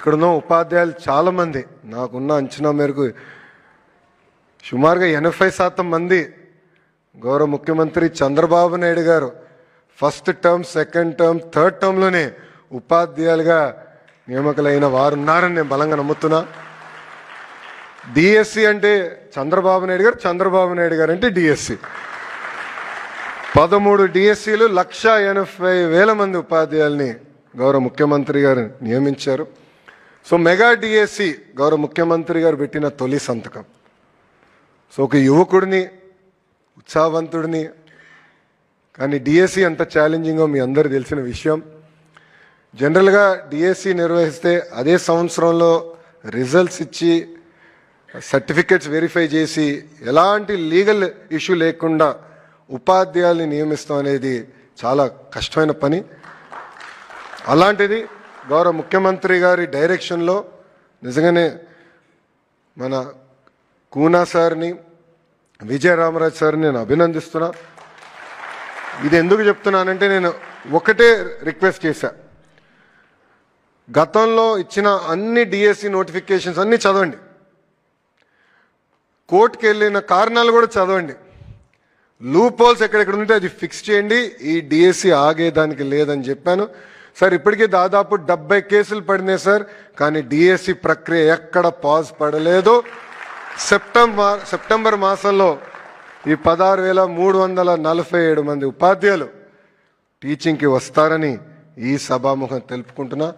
ఇక్కడున్న ఉపాధ్యాయులు చాలామంది నాకున్న అంచనా మేరకు సుమారుగా 80% మంది గౌరవ ముఖ్యమంత్రి చంద్రబాబు నాయుడు గారు first term, second term, third టర్మ్లోనే ఉపాధ్యాయులుగా నియామకులైన వారు ఉన్నారని నేను బలంగా నమ్ముతున్నా. డిఎస్సి అంటే చంద్రబాబు నాయుడు గారు, చంద్రబాబు నాయుడు గారు అంటే డిఎస్సి. 13 డిఎస్సీలు 1,80,000 మంది ఉపాధ్యాయుల్ని గౌరవ ముఖ్యమంత్రి గారు నియమించారు. సో మెగా డిఎస్సి గౌరవ ముఖ్యమంత్రి గారు పెట్టిన తొలి సంతకం. సో ఒక యువకుడిని, ఉత్సాహవంతుడిని, కానీ డిఎస్సి ఎంత ఛాలెంజింగో మీ అందరూ తెలిసిన విషయం. జనరల్గా డిఎస్సి నిర్వహిస్తే అదే సంవత్సరంలో రిజల్ట్స్ ఇచ్చి సర్టిఫికెట్స్ వెరిఫై చేసి ఎలాంటి లీగల్ ఇష్యూ లేకుండా ఉపాధ్యాయుల్ని నియమిస్తాం అనేది చాలా కష్టమైన పని. అలాంటిది గౌరవ ముఖ్యమంత్రి గారి డైరెక్షన్లో నిజంగానే మన కూనా సార్ని, విజయరామరాజు సార్ని నేను అభినందిస్తున్నా. ఇది ఎందుకు చెప్తున్నానంటే నేను ఒకటే రిక్వెస్ట్ చేశా, గతంలో ఇచ్చిన అన్ని డిఎస్సి నోటిఫికేషన్స్ అన్నీ చదవండి, కోర్టుకు వెళ్ళిన కారణాలు కూడా చదవండి, లూప్ హోల్స్ ఎక్కడెక్కడ ఉంటే అది ఫిక్స్ చేయండి, ఈ డిఎస్సి ఆగేదానికి లేదని చెప్పాను. సార్ ఇప్పటికీ దాదాపు 70 కేసులు పడినాయి సార్, కానీ డిఎస్సి ప్రక్రియ ఎక్కడ పాజ్ పడలేదు. సెప్టెంబర్ మాసంలో ఈ 16,347 మంది ఉపాధ్యాయులు టీచింగ్కి వస్తారని ఈ సభాముఖం తెలుపుకుంటున్నా.